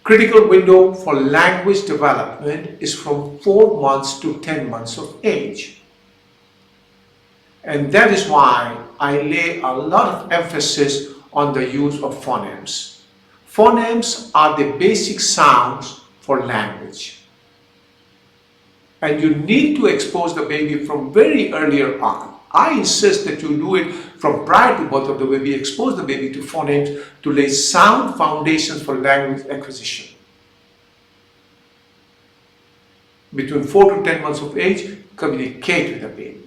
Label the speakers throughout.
Speaker 1: Critical window for language development is from 4 months to 10 months of age. And that is why I lay a lot of emphasis on the use of phonemes. Phonemes are the basic sounds for language. And you need to expose the baby from very earlier on. I insist that you do it from prior to birth of the baby, expose the baby to phonemes to lay sound foundations for language acquisition. Between 4 to 10 months of age, communicate with the baby.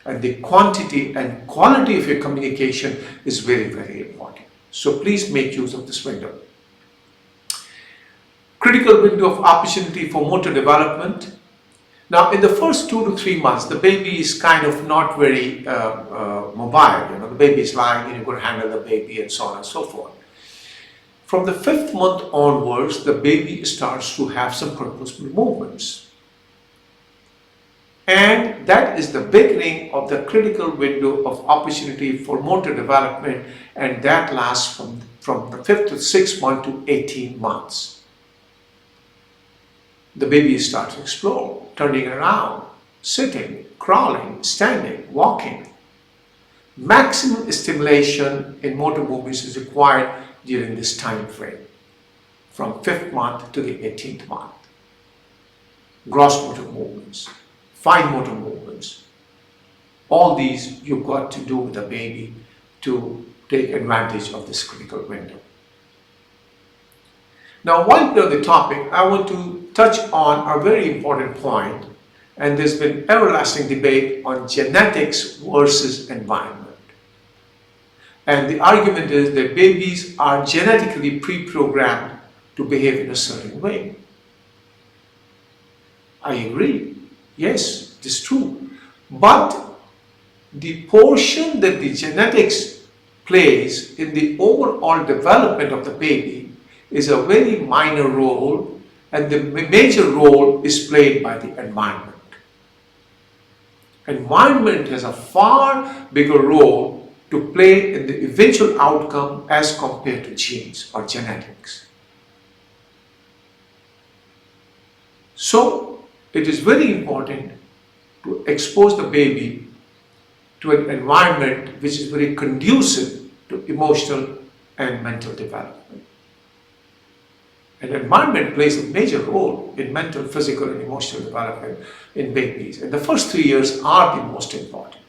Speaker 1: And the quantity and quality of your communication is very, very important. So please make use of this window. Critical window of opportunity for motor development. Now, in the first 2 to 3 months, the baby is kind of not very mobile. The baby is lying and you're going to handle the baby and so on and so forth. From the 5th month onwards, the baby starts to have some purposeful movements. And that is the beginning of the critical window of opportunity for motor development, and that lasts from the 5th to 6th month to 18 months. The baby starts to explore, turning around, sitting, crawling, standing, walking. Maximum stimulation in motor movements is required during this time frame, from 5th month to the 18th month. Gross motor movements, fine motor movements, all these you've got to do with the baby to take advantage of this critical window. Now, while we're on the topic, I want to touch on a very important point, and there's been everlasting debate on genetics versus environment. And the argument is that babies are genetically pre-programmed to behave in a certain way. I agree. Yes, it is true. But the portion that the genetics plays in the overall development of the baby is a very minor role, and the major role is played by the environment. Environment has a far bigger role to play in the eventual outcome as compared to genes or genetics. So, it is very important to expose the baby to an environment which is very conducive to emotional and mental development. And environment plays a major role in mental, physical, and emotional development in babies. And the first 3 years are the most important.